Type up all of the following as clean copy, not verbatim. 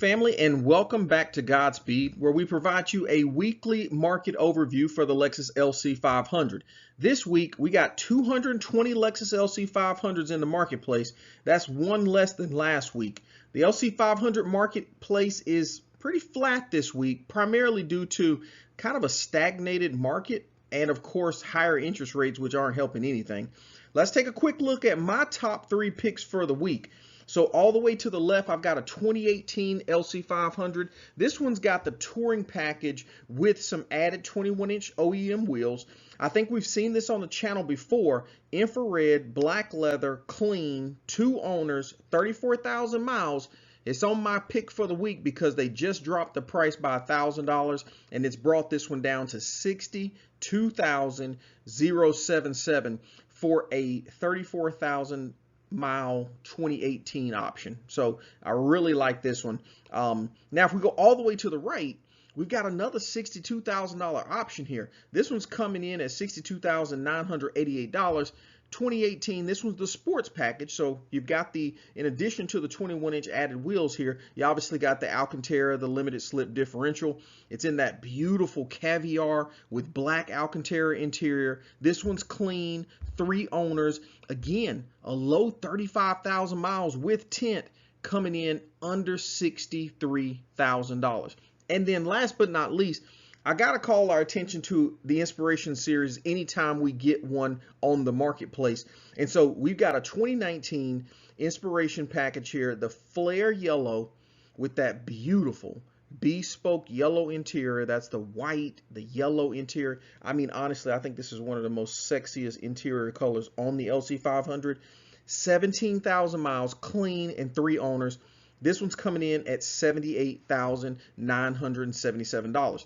family, and welcome back to Godspeed, where we provide you a weekly market overview for the Lexus LC500. This week, we got 220 Lexus LC500s in the marketplace. That's one less than last week. The LC500 marketplace is pretty flat this week, primarily due to kind of a stagnated market and, of course, higher interest rates, which aren't helping anything. Let's take a quick look at my top 3 picks for the week. So all the way to the left, I've got a 2018 LC500. This one's got the touring package with some added 21-inch OEM wheels. I think we've seen this on the channel before. Infrared, black leather, clean, 2 owners, 34,000 miles. It's on my pick for the week because they just dropped the price by $1,000, and it's brought this one down to $62,077 for a 34,000 mile 2018 option. So I really like this one. Now if we go all the way to the right, we've got another $62,000 option here. This one's coming in at $62,988. 2018, this one's the sports package. So you've got the, in addition to the 21-inch added wheels here, you obviously got the Alcantara, the limited slip differential. It's in that beautiful caviar with black Alcantara interior. This one's clean, 3 owners. Again, a low 35,000 miles with tint, coming in under $63,000. And then last but not least, I got to call our attention to the Inspiration Series anytime we get one on the marketplace. And so we've got a 2019 Inspiration package here, the flare yellow with that beautiful bespoke yellow interior. That's the white, the yellow interior. I mean, honestly, I think this is one of the most sexiest interior colors on the LC500. 17,000 miles, clean, and 3 owners. This one's coming in at $78,977.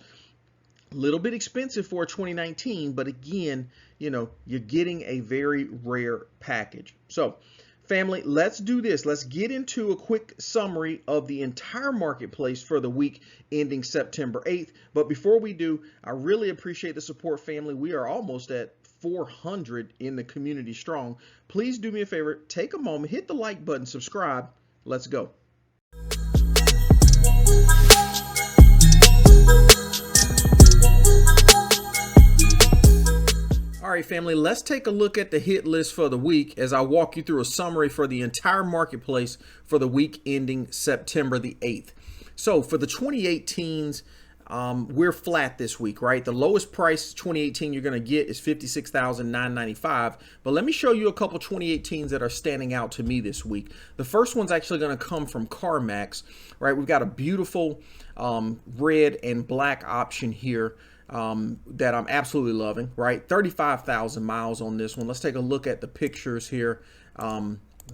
A little bit expensive for 2019, but again, you know, you're getting a very rare package. So family, let's do this. Let's get into a quick summary of the entire marketplace for the week ending September 8th. But before we do, I really appreciate the support, family. We are almost at 400 in the community strong. Please do me a favor, take a moment, hit the like button, subscribe. Let's go. All right, family, let's take a look at the hit list for the week as I walk you through a summary for the entire marketplace for the week ending September the 8th. So for the 2018s, we're flat this week, right? The lowest price 2018 you're going to get is $56,995. But let me show you a couple 2018s that are standing out to me this week. The first one's actually going to come from CarMax, right? We've got a beautiful red and black option here that I'm absolutely loving, right? 35,000 miles on this one. Let's take a look at the pictures here.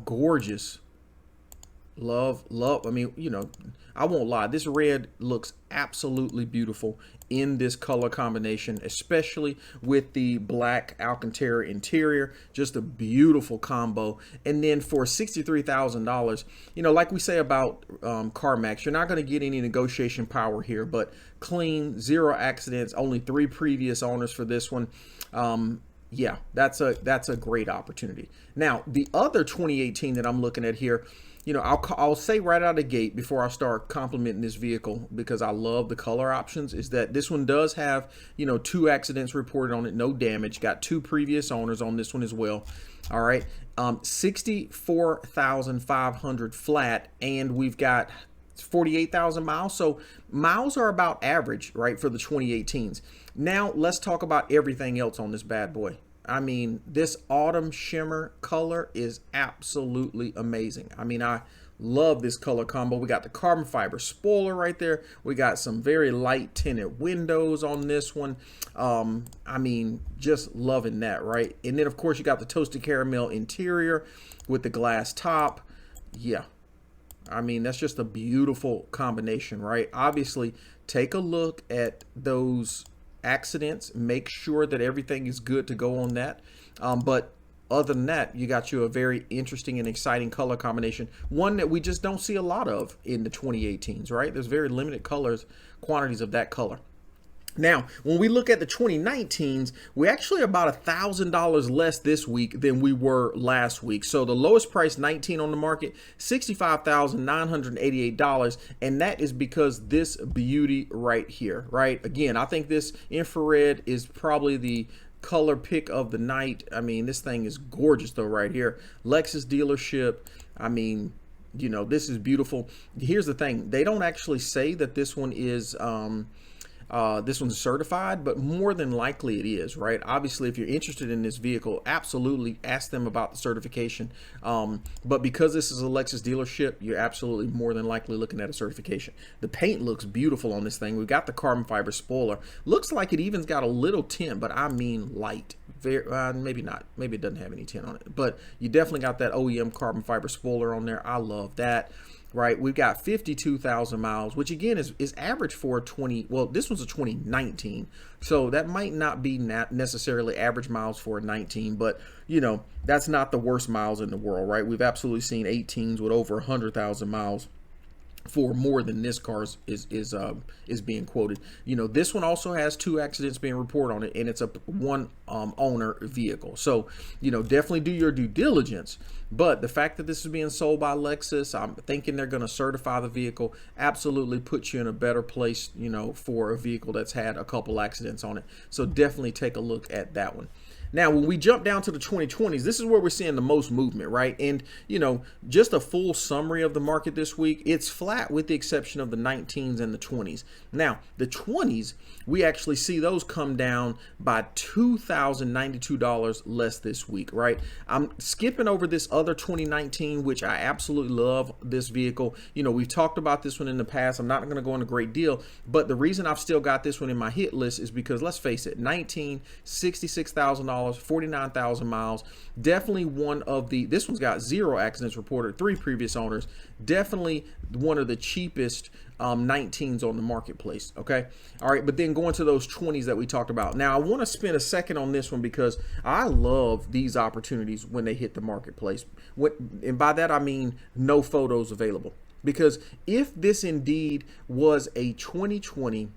Gorgeous. Love. I mean, you know, I won't lie. This red looks absolutely beautiful in this color combination, especially with the black Alcantara interior. Just a beautiful combo. And then for $63,000, you know, like we say about CarMax, you're not going to get any negotiation power here, but clean, 0 accidents, only 3 previous owners for this one. Yeah, that's a great opportunity. Now, the other 2018 that I'm looking at here, you know, I'll say right out of the gate before I start complimenting this vehicle, because I love the color options, is that this one does have, you know, 2 accidents reported on it, no damage, got 2 previous owners on this one as well. All right, 64,500 flat, and we've got 48,000 miles. So miles are about average, right, for the 2018s. Now let's talk about everything else on this bad boy. I mean, this autumn shimmer color is absolutely amazing. I mean, I love this color combo. We got the carbon fiber spoiler right there. We got some very light tinted windows on this one. I mean, just loving that, right? And then, of course, you got the toasted caramel interior with the glass top. Yeah. I mean, that's just a beautiful combination, right? Obviously, take a look at those accidents, make sure that everything is good to go on that. But other than that, you got you a very interesting and exciting color combination, one that we just don't see a lot of in the 2018s, right? There's very limited quantities of that color. Now, when we look at the 2019s, we're actually about $1,000 less this week than we were last week. So the lowest price 19 on the market, $65,988, and that is because this beauty right here, right? Again, I think this infrared is probably the color pick of the night. I mean, this thing is gorgeous though right here. Lexus dealership. I mean, you know, this is beautiful. Here's the thing. They don't actually say that this one is this one's certified, but more than likely it is, right? Obviously, if you're interested in this vehicle, absolutely ask them about the certification. But because this is a Lexus dealership, you're absolutely more than likely looking at a certification. The paint looks beautiful on this thing. We've got the carbon fiber spoiler. Looks like it even's got a little tint, but I mean light. Very, maybe not. Maybe it doesn't have any tint on it, but you definitely got that OEM carbon fiber spoiler on there. I love that. Right, we've got 52,000 miles, which again is average for a 20. Well, this one's a 2019, so that might not be necessarily average miles for a 19, but you know, that's not the worst miles in the world, right? We've absolutely seen 18s with over 100,000 miles for more than this car is being quoted. You know, this one also has 2 accidents being reported on it, and it's a one owner vehicle. So, you know, definitely do your due diligence. But the fact that this is being sold by Lexus, I'm thinking they're going to certify the vehicle, absolutely puts you in a better place, you know, for a vehicle that's had a couple accidents on it. So definitely take a look at that one. Now, when we jump down to the 2020s, this is where we're seeing the most movement, right? And, you know, just a full summary of the market this week, it's flat with the exception of the 19s and the 20s. Now, the 20s, we actually see those come down by $2,092 less this week, right? I'm skipping over this other 2019, which I absolutely love this vehicle. You know, we've talked about this one in the past. I'm not going to go into a great deal, but the reason I've still got this one in my hit list is because, let's face it, 19, $66,000. 49,000 miles. Definitely one of the, this one's got 0 accidents reported, 3 previous owners. Definitely one of the cheapest 19s on the marketplace. Okay. All right. But then going to those 20s that we talked about. Now I want to spend a second on this one because I love these opportunities when they hit the marketplace. And by that, I mean no photos available. Because if this indeed was a 2020,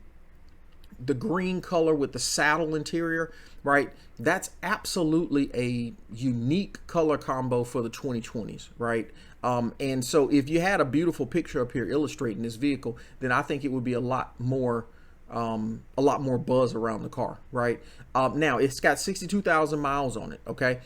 the green color with the saddle interior, right? That's absolutely a unique color combo for the 2020s, right? And so if you had a beautiful picture up here illustrating this vehicle, then I think it would be a lot more buzz around the car, right? Now it's got 62,000 miles on it. Okay.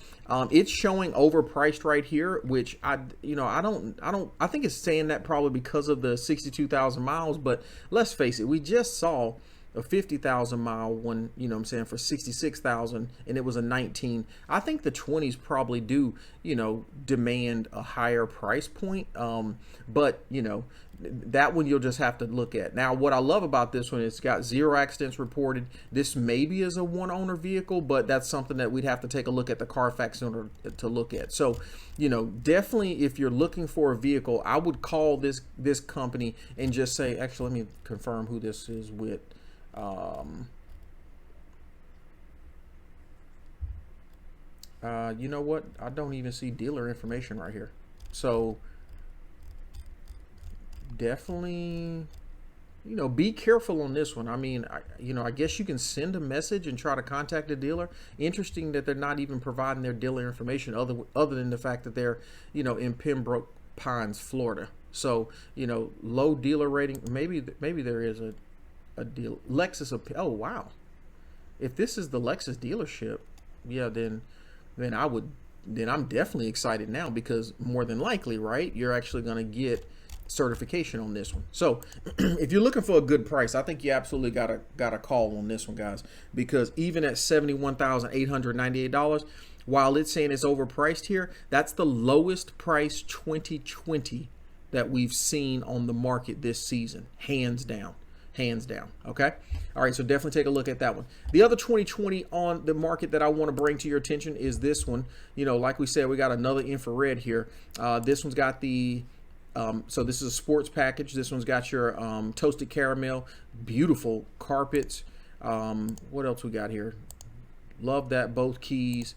It's showing overpriced right here, which I think it's saying that probably because of the 62,000 miles, but let's face it, we just saw a 50,000 mile one, you know what I'm saying, for 66,000, and it was a 19. I think the 20s probably do, you know, demand a higher price point. But you know, that one you'll just have to look at. Now, what I love about this one, it's got 0 accidents reported. This maybe is a one owner vehicle, but that's something that we'd have to take a look at the Carfax in order to look at. So, you know, definitely if you're looking for a vehicle, I would call this company and just say, actually, let me confirm who this is with. You know what? I don't even see dealer information right here. So definitely, you know, be careful on this one. I mean, I guess you can send a message and try to contact the dealer. Interesting that they're not even providing their dealer information other than the fact that they're, you know, in Pembroke Pines, Florida. So, you know, low dealer rating. Maybe there is a deal. Lexus. Oh wow, if this is the Lexus dealership, yeah, then I'm definitely excited now, because more than likely, right, you're actually going to get certification on this one. So if you're looking for a good price, I think you absolutely got a call on this one, guys, because even at $71,898, while it's saying it's overpriced here, that's the lowest price 2020 that we've seen on the market this season, hands down. Okay. All right. So definitely take a look at that one. The other 2020 on the market that I want to bring to your attention is this one. You know, like we said, we got another infrared here. This one's got the, so this is a sports package. This one's got your toasted caramel, beautiful carpets. What else we got here? Love that, both keys.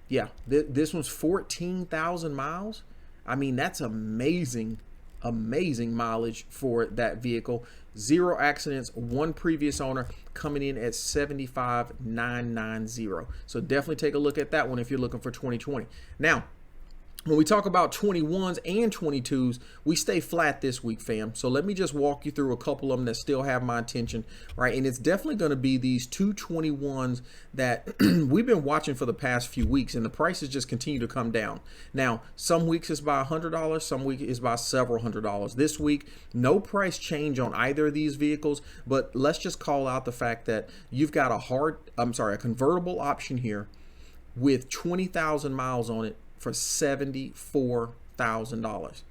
Yeah. This one's 14,000 miles. I mean, that's amazing amazing mileage for that vehicle. 0 accidents, 1 previous owner, coming in at 75,990. So definitely take a look at that one if you're looking for 2020. Now, when we talk about 21s and 22s, we stay flat this week, fam. So let me just walk you through a couple of them that still have my attention, right? And it's definitely going to be these 221s that we've been watching for the past few weeks, and the prices just continue to come down. Now, some weeks it's by $100, some weeks it's by several $100s. This week, no price change on either of these vehicles, but let's just call out the fact that you've got a convertible option here with 20,000 miles on it for $74,000.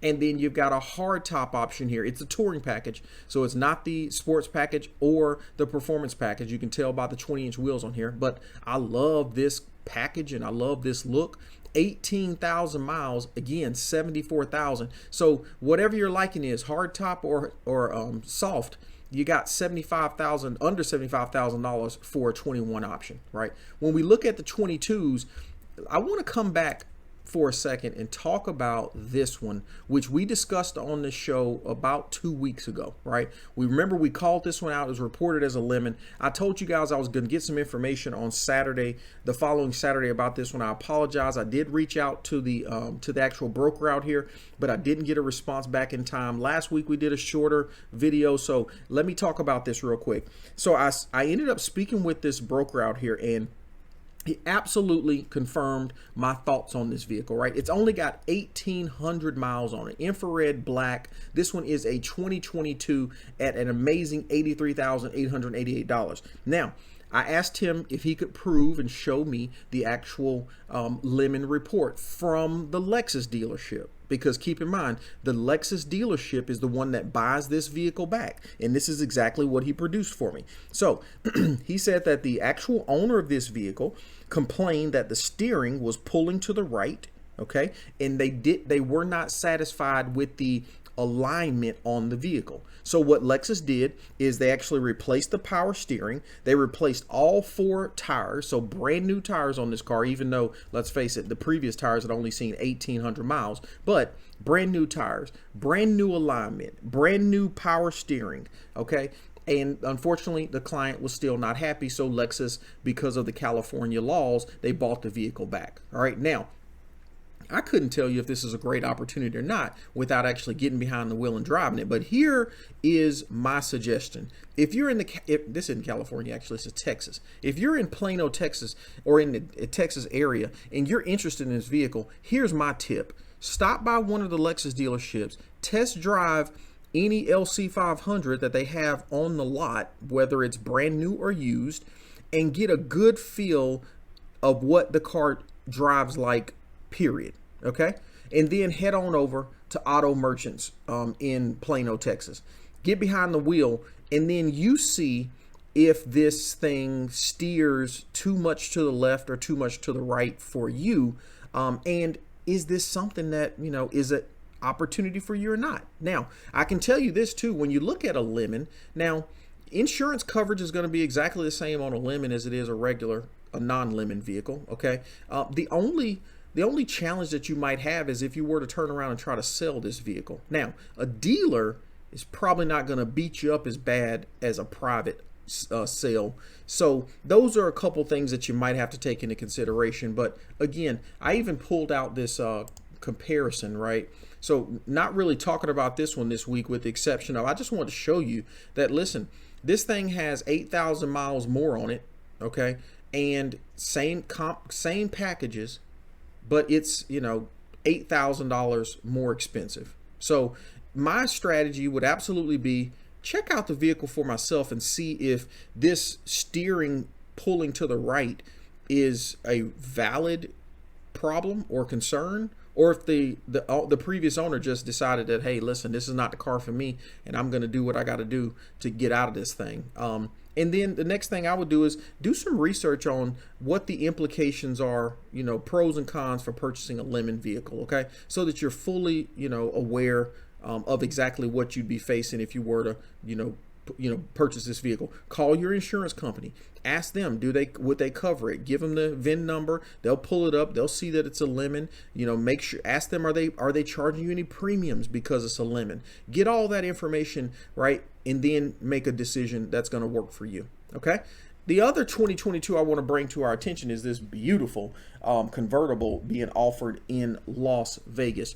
And then you've got a hard top option here. It's a touring package, so it's not the sports package or the performance package. You can tell by the 20-inch wheels on here, but I love this package and I love this look. 18,000 miles, again, 74,000. So whatever your liking is, hard top or soft, you got under $75,000 for a 21 option, right? When we look at the 22s, I want to come back for a second and talk about this one, which we discussed on the show about 2 weeks ago, right? We called this one out. It was reported as a lemon. I told you guys I was going to get some information on Saturday, the following Saturday, about this one. I apologize. I did reach out to the actual broker out here, but I didn't get a response back in time. Last week we did a shorter video, so let me talk about this real quick. So I ended up speaking with this broker out here, and he absolutely confirmed my thoughts on this vehicle, right? It's only got 1,800 miles on it, infrared black. This one is a 2022 at an amazing $83,888. Now, I asked him if he could prove and show me the actual lemon report from the Lexus dealership. Because keep in mind, the Lexus dealership is the one that buys this vehicle back. And this is exactly what he produced for me. So he said that the actual owner of this vehicle complained that the steering was pulling to the right, okay? And they were not satisfied with the alignment on the vehicle. So what Lexus did is they actually replaced the power steering. They replaced all 4 tires, so brand new tires on this car, even though, let's face it, the previous tires had only seen 1,800 miles, but brand new tires, brand new alignment, brand new power steering, okay? And unfortunately, the client was still not happy, so Lexus, because of the California laws, they bought the vehicle back. All right, now, I couldn't tell you if this is a great opportunity or not without actually getting behind the wheel and driving it. But here is my suggestion. If you're in this isn't California, actually, it's Texas. If you're in Plano, Texas, or in the Texas area, and you're interested in this vehicle, here's my tip. Stop by one of the Lexus dealerships, test drive any LC500 that they have on the lot, whether it's brand new or used, and get a good feel of what the car drives like, period. Okay, and then head on over to Auto Merchants in Plano, Texas. Get behind the wheel, and then you see if this thing steers too much to the left or too much to the right for you, and is this something that, you know, is an opportunity for you or not. Now, I can tell you this too, when you look at a lemon, now insurance coverage is going to be exactly the same on a lemon as it is a non-lemon vehicle. Okay, the only challenge that you might have is if you were to turn around and try to sell this vehicle. Now, a dealer is probably not going to beat you up as bad as a private sale. So those are a couple things that you might have to take into consideration. But again, I even pulled out this comparison, right? So not really talking about this one this week, with the exception of, I just want to show you that, listen, this thing has 8,000 miles more on it, okay? And same packages, but it's, you know, $8,000 more expensive. So my strategy would absolutely be check out the vehicle for myself and see if this steering pulling to the right is a valid problem or concern, or if the previous owner just decided that, hey, listen, this is not the car for me, and I'm going to do what I got to do to get out of this thing. And then the next thing I would do is do some research on what the implications are, you know, pros and cons for purchasing a lemon vehicle, okay? So that you're fully, you know, aware of exactly what you'd be facing if you were to, you know, purchase this vehicle. Call your insurance company. Ask them, would they cover it? Give them the VIN number. They'll pull it up. They'll see that it's a lemon. Make sure, ask them, are they charging you any premiums because it's a lemon? Get all that information, right? And then make a decision that's going to work for you. Okay. The other 2022 I want to bring to our attention is this beautiful convertible being offered in Las Vegas.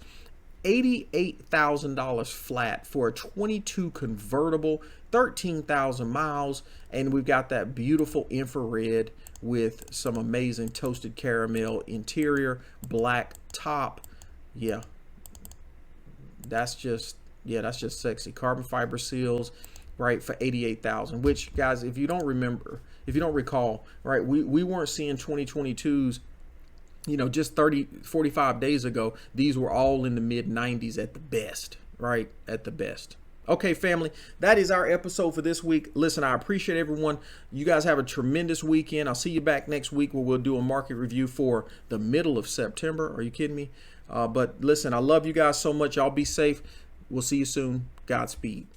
$88,000 flat for a 22 convertible, 13,000 miles, and we've got that beautiful infrared with some amazing toasted caramel interior, black top. Yeah, that's just sexy. Carbon fiber seals, right, for $88,000. Which, guys, if you don't recall, right, we weren't seeing 2022s. Just 45 days ago, these were all in the mid 90s at the best, right? At the best. Okay, family, that is our episode for this week. Listen, I appreciate everyone. You guys have a tremendous weekend. I'll see you back next week where we'll do a market review for the middle of September. Are you kidding me? But listen, I love you guys so much. Y'all be safe. We'll see you soon. Godspeed.